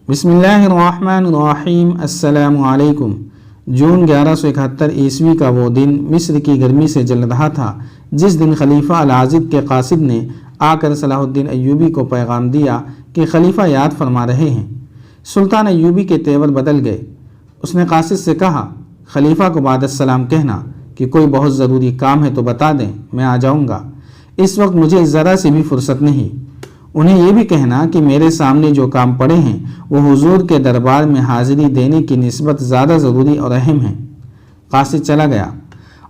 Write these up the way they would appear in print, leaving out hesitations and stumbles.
بسم اللہ الرحمن الرحیم۔ السلام علیکم۔ جون 1171 عیسوی کا وہ دن مصر کی گرمی سے جل رہا تھا جس دن خلیفہ العاضد کے قاصد نے آ کر صلاح الدین ایوبی کو پیغام دیا کہ خلیفہ یاد فرما رہے ہیں۔ سلطان ایوبی کے تیور بدل گئے۔ اس نے قاصد سے کہا، خلیفہ کو بعد السلام کہنا کہ کوئی بہت ضروری کام ہے تو بتا دیں، میں آ جاؤں گا۔ اس وقت مجھے ذرا سی بھی فرصت نہیں۔ انہیں یہ بھی کہنا کہ میرے سامنے جو کام پڑے ہیں وہ حضور کے دربار میں حاضری دینے کی نسبت زیادہ ضروری اور اہم ہیں۔ قاصد چلا گیا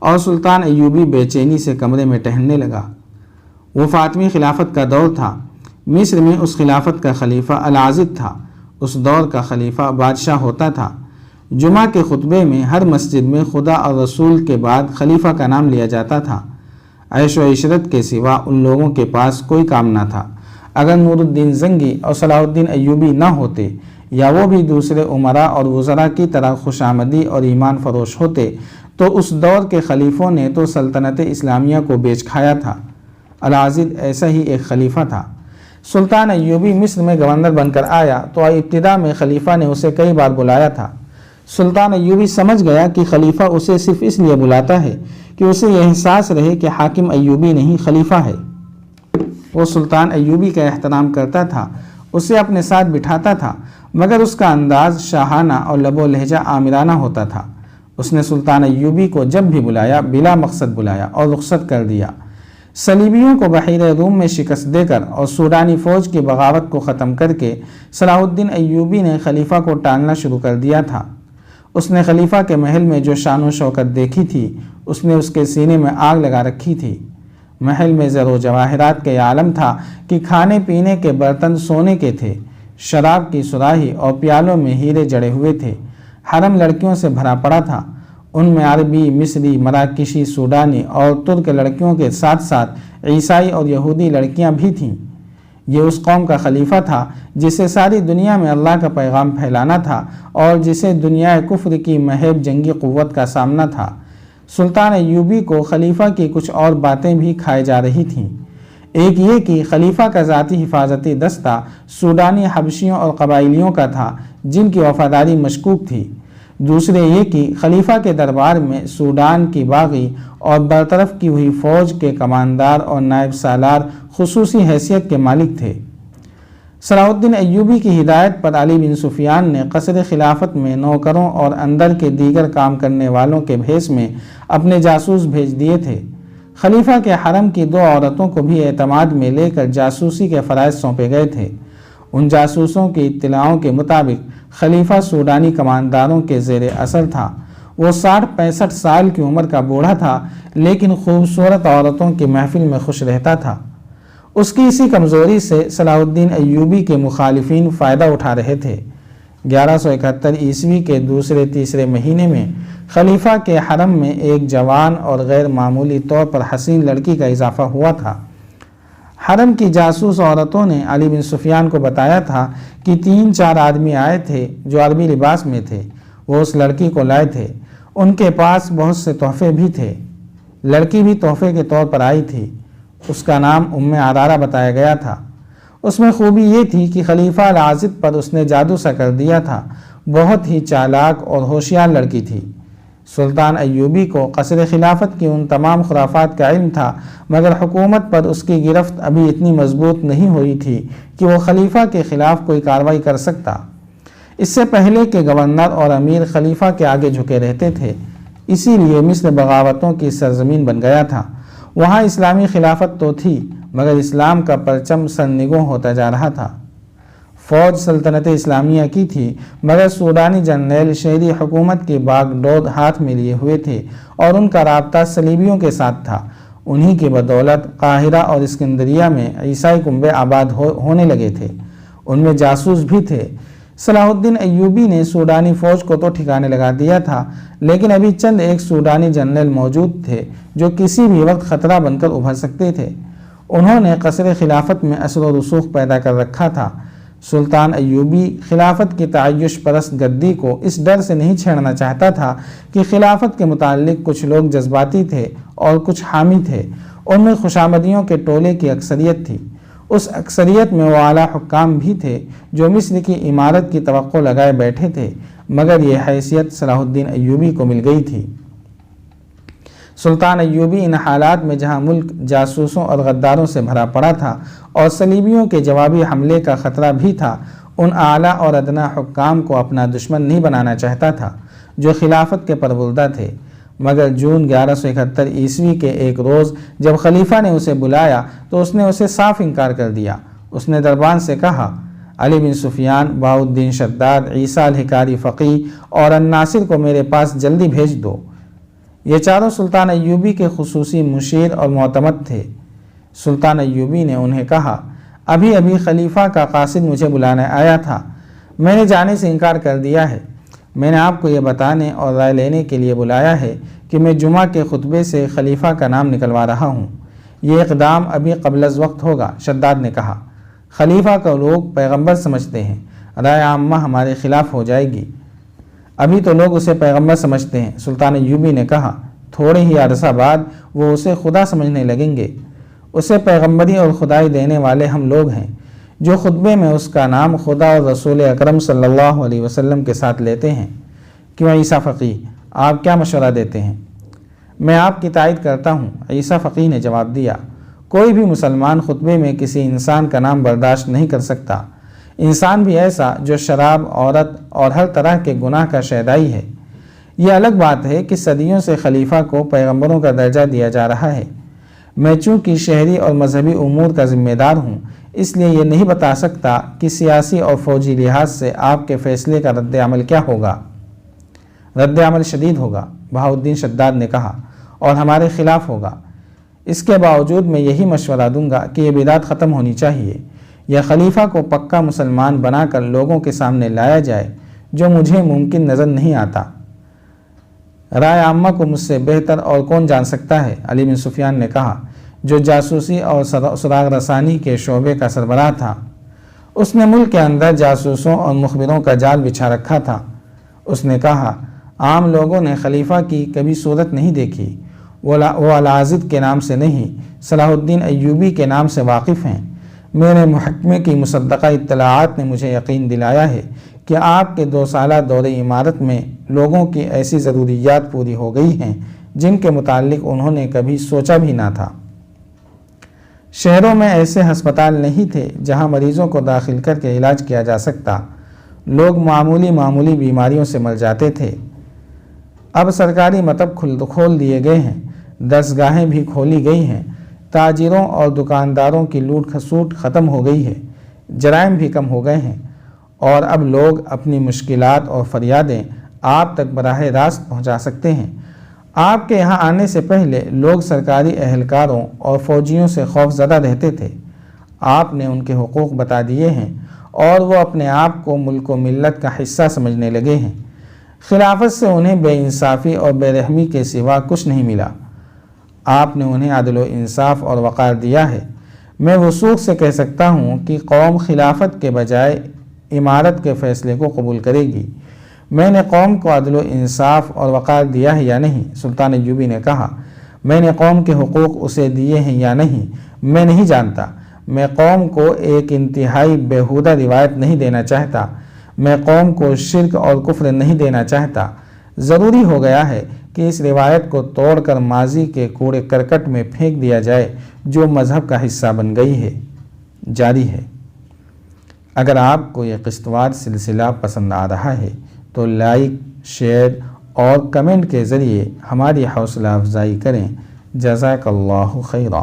اور سلطان ایوبی بے چینی سے کمرے میں ٹہلنے لگا۔ وہ فاطمی خلافت کا دور تھا۔ مصر میں اس خلافت کا خلیفہ العاضد تھا۔ اس دور کا خلیفہ بادشاہ ہوتا تھا۔ جمعہ کے خطبے میں ہر مسجد میں خدا اور رسول کے بعد خلیفہ کا نام لیا جاتا تھا۔ عیش و عشرت کے سوا ان لوگوں کے پاس کوئی کام نہ تھا۔ اگر نور الدین زنگی اور صلاح الدین ایوبی نہ ہوتے یا وہ بھی دوسرے امراء اور وزراء کی طرح خوش آمدی اور ایمان فروش ہوتے تو اس دور کے خلیفوں نے تو سلطنت اسلامیہ کو بیچ کھایا تھا۔ العاضد ایسا ہی ایک خلیفہ تھا۔ سلطان ایوبی مصر میں گورنر بن کر آیا تو ابتدا میں خلیفہ نے اسے کئی بار بلایا تھا۔ سلطان ایوبی سمجھ گیا کہ خلیفہ اسے صرف اس لیے بلاتا ہے کہ اسے یہ احساس رہے کہ حاکم ایوبی نہیں خلیفہ ہے۔ وہ سلطان ایوبی کا احترام کرتا تھا، اسے اپنے ساتھ بٹھاتا تھا، مگر اس کا انداز شاہانہ اور لب و لہجہ آمرانہ ہوتا تھا۔ اس نے سلطان ایوبی کو جب بھی بلایا بلا مقصد بلایا اور رخصت کر دیا۔ صلیبیوں کو بحیرہ روم میں شکست دے کر اور سوڈانی فوج کی بغاوت کو ختم کر کے صلاح الدین ایوبی نے خلیفہ کو ٹالنا شروع کر دیا تھا۔ اس نے خلیفہ کے محل میں جو شان و شوکت دیکھی تھی اس نے اس کے سینے میں آگ لگا رکھی تھی۔ محل میں زر و جواہرات کا یہ عالم تھا کہ کھانے پینے کے برتن سونے کے تھے، شراب کی سراہی اور پیالوں میں ہیرے جڑے ہوئے تھے۔ حرم لڑکیوں سے بھرا پڑا تھا۔ ان میں عربی، مصری، مراکشی، سوڈانی اور ترک لڑکیوں کے ساتھ ساتھ عیسائی اور یہودی لڑکیاں بھی تھیں۔ یہ اس قوم کا خلیفہ تھا جسے ساری دنیا میں اللہ کا پیغام پھیلانا تھا اور جسے دنیا کفر کی مہیب جنگی قوت کا سامنا تھا۔ سلطان ایوبی کو خلیفہ کی کچھ اور باتیں بھی کھائے جا رہی تھیں۔ ایک یہ کہ خلیفہ کا ذاتی حفاظتی دستہ سوڈانی حبشیوں اور قبائلیوں کا تھا جن کی وفاداری مشکوک تھی۔ دوسرے یہ کہ خلیفہ کے دربار میں سوڈان کی باغی اور برطرف کی ہوئی فوج کے کماندار اور نائب سالار خصوصی حیثیت کے مالک تھے۔ صلاح الدین ایوبی کی ہدایت پر علی بن سفیان نے قصر خلافت میں نوکروں اور اندر کے دیگر کام کرنے والوں کے بھیس میں اپنے جاسوس بھیج دیے تھے۔ خلیفہ کے حرم کی 2 عورتوں کو بھی اعتماد میں لے کر جاسوسی کے فرائض سونپے گئے تھے۔ ان جاسوسوں کی اطلاعوں کے مطابق خلیفہ سوڈانی کمانداروں کے زیر اثر تھا۔ وہ 60-65 سال کی عمر کا بوڑھا تھا لیکن خوبصورت عورتوں کی محفل میں خوش رہتا تھا۔ اس کی اسی کمزوری سے صلاح الدین ایوبی کے مخالفین فائدہ اٹھا رہے تھے۔ 1171 عیسوی کے دوسرے تیسرے مہینے میں خلیفہ کے حرم میں ایک جوان اور غیر معمولی طور پر حسین لڑکی کا اضافہ ہوا تھا۔ حرم کی جاسوس عورتوں نے علی بن سفیان کو بتایا تھا کہ 3-4 آدمی آئے تھے جو عربی لباس میں تھے۔ وہ اس لڑکی کو لائے تھے۔ ان کے پاس بہت سے تحفے بھی تھے۔ لڑکی بھی تحفے کے طور پر آئی تھی۔ اس کا نام عرارہ بتایا گیا تھا۔ اس میں خوبی یہ تھی کہ خلیفہ العاضد پر اس نے جادو سا کر دیا تھا۔ بہت ہی چالاک اور ہوشیار لڑکی تھی۔ سلطان ایوبی کو قصر خلافت کی ان تمام خرافات کا علم تھا مگر حکومت پر اس کی گرفت ابھی اتنی مضبوط نہیں ہوئی تھی کہ وہ خلیفہ کے خلاف کوئی کارروائی کر سکتا۔ اس سے پہلے کہ گورنر اور امیر خلیفہ کے آگے جھکے رہتے تھے، اسی لیے مصر بغاوتوں کی سرزمین بن گیا تھا۔ وہاں اسلامی خلافت تو تھی مگر اسلام کا پرچم سرنگوں ہوتا جا رہا تھا۔ فوج سلطنت اسلامیہ کی تھی مگر سوڈانی جنرل شہری حکومت کی باغ ڈور ہاتھ میں لیے ہوئے تھے اور ان کا رابطہ صلیبیوں کے ساتھ تھا۔ انہی کی بدولت قاہرہ اور اسکندریہ میں عیسائی کنبے آباد ہونے لگے تھے۔ ان میں جاسوس بھی تھے۔ صلاح الدین ایوبی نے سوڈانی فوج کو تو ٹھکانے لگا دیا تھا لیکن ابھی چند ایک سوڈانی جنرل موجود تھے جو کسی بھی وقت خطرہ بن کر ابھر سکتے تھے۔ انہوں نے قصر خلافت میں اثر و رسوخ پیدا کر رکھا تھا۔ سلطان ایوبی خلافت کی تعیش پرست گدی کو اس ڈر سے نہیں چھیڑنا چاہتا تھا کہ خلافت کے متعلق کچھ لوگ جذباتی تھے اور کچھ حامی تھے۔ ان میں خوشامدیوں کے ٹولے کی اکثریت تھی۔ اس اکثریت میں وہ اعلیٰ حکام بھی تھے جو مصر کی عمارت کی توقع لگائے بیٹھے تھے، مگر یہ حیثیت صلاح الدین ایوبی کو مل گئی تھی۔ سلطان ایوبی ان حالات میں جہاں ملک جاسوسوں اور غداروں سے بھرا پڑا تھا اور صلیبیوں کے جوابی حملے کا خطرہ بھی تھا، ان اعلیٰ اور ادنا حکام کو اپنا دشمن نہیں بنانا چاہتا تھا جو خلافت کے پروردہ تھے۔ مگر جون 1171 عیسوی کے ایک روز جب خلیفہ نے اسے بلایا تو اس نے اسے صاف انکار کر دیا۔ اس نے دربان سے کہا، علی بن سفیان، بہاؤالدین شداد، عیسیٰ الحکاری فقیہ اور الناصر کو میرے پاس جلدی بھیج دو۔ یہ چاروں سلطان ایوبی کے خصوصی مشیر اور معتمد تھے۔ سلطان ایوبی نے انہیں کہا، ابھی خلیفہ کا قاصد مجھے بلانے آیا تھا، میں نے جانے سے انکار کر دیا ہے۔ میں نے آپ کو یہ بتانے اور رائے لینے کے لیے بلایا ہے کہ میں جمعہ کے خطبے سے خلیفہ کا نام نکلوا رہا ہوں۔ یہ اقدام ابھی قبل از وقت ہوگا۔ شداد نے کہا، خلیفہ کو لوگ پیغمبر سمجھتے ہیں، رائے عامہ ہمارے خلاف ہو جائے گی۔ ابھی تو لوگ اسے پیغمبر سمجھتے ہیں۔ سلطان ایوبی نے کہا، تھوڑے ہی عرصہ بعد وہ اسے خدا سمجھنے لگیں گے۔ اسے پیغمبری اور خدائی دینے والے ہم لوگ ہیں جو خطبے میں اس کا نام خدا اور رسول اکرم صلی اللہ علیہ وسلم کے ساتھ لیتے ہیں۔ کیوں عیسیٰ فقیہ، آپ کیا مشورہ دیتے ہیں؟ میں آپ کی تائید کرتا ہوں، عیسیٰ فقیہ نے جواب دیا۔ کوئی بھی مسلمان خطبے میں کسی انسان کا نام برداشت نہیں کر سکتا، انسان بھی ایسا جو شراب، عورت اور ہر طرح کے گناہ کا شیدائی ہے۔ یہ الگ بات ہے کہ صدیوں سے خلیفہ کو پیغمبروں کا درجہ دیا جا رہا ہے۔ میں چونکہ شہری اور مذہبی امور کا ذمہ دار ہوں، اس لیے یہ نہیں بتا سکتا کہ سیاسی اور فوجی لحاظ سے آپ کے فیصلے کا رد عمل کیا ہوگا۔ رد عمل شدید ہوگا، بہاؤالدین شداد نے کہا، اور ہمارے خلاف ہوگا۔ اس کے باوجود میں یہی مشورہ دوں گا کہ یہ بدعت ختم ہونی چاہیے، یا خلیفہ کو پکا مسلمان بنا کر لوگوں کے سامنے لایا جائے، جو مجھے ممکن نظر نہیں آتا۔ رائے عامہ کو مجھ سے بہتر اور کون جان سکتا ہے؟ علی بن سفیان نے کہا، جو جاسوسی اور سراغ رسانی کے شعبے کا سربراہ تھا۔ اس نے ملک کے اندر جاسوسوں اور مخبروں کا جال بچھا رکھا تھا۔ اس نے کہا، عام لوگوں نے خلیفہ کی کبھی صورت نہیں دیکھی، وہ العازد کے نام سے نہیں، صلاح الدین ایوبی کے نام سے واقف ہیں۔ میرے محکمے کی مصدقہ اطلاعات نے مجھے یقین دلایا ہے کہ آپ کے 2 سالہ دور عمارت میں لوگوں کی ایسی ضروریات پوری ہو گئی ہیں جن کے متعلق انہوں نے کبھی سوچا بھی نہ تھا۔ شہروں میں ایسے ہسپتال نہیں تھے جہاں مریضوں کو داخل کر کے علاج کیا جا سکتا، لوگ معمولی بیماریوں سے مر جاتے تھے۔ اب سرکاری مکتب کھول دیے گئے ہیں، درسگاہیں بھی کھولی گئی ہیں، تاجروں اور دکانداروں کی لوٹ کھسوٹ ختم ہو گئی ہے، جرائم بھی کم ہو گئے ہیں، اور اب لوگ اپنی مشکلات اور فریادیں آپ تک براہ راست پہنچا سکتے ہیں۔ آپ کے یہاں آنے سے پہلے لوگ سرکاری اہلکاروں اور فوجیوں سے خوف زدہ رہتے تھے۔ آپ نے ان کے حقوق بتا دیے ہیں اور وہ اپنے آپ کو ملک و ملت کا حصہ سمجھنے لگے ہیں۔ خلافت سے انہیں بے انصافی اور بے رحمی کے سوا کچھ نہیں ملا۔ آپ نے انہیں عدل و انصاف اور وقار دیا ہے۔ میں وثوق سے کہہ سکتا ہوں کہ قوم خلافت کے بجائے امارت کے فیصلے کو قبول کرے گی۔ میں نے قوم کو عدل و انصاف اور وقار دیا ہے یا نہیں؟ سلطان ایوبی نے کہا، میں نے قوم کے حقوق اسے دیے ہیں یا نہیں، میں نہیں جانتا۔ میں قوم کو ایک انتہائی بیہودہ روایت نہیں دینا چاہتا، میں قوم کو شرک اور کفر نہیں دینا چاہتا۔ ضروری ہو گیا ہے کہ اس روایت کو توڑ کر ماضی کے کوڑے کرکٹ میں پھینک دیا جائے جو مذہب کا حصہ بن گئی ہے۔ جاری ہے۔ اگر آپ کو یہ قسط وار سلسلہ پسند آ رہا ہے تو لائک، شیئر اور کمنٹ کے ذریعے ہماری حوصلہ افزائی کریں۔ جزاک اللہ خیرا۔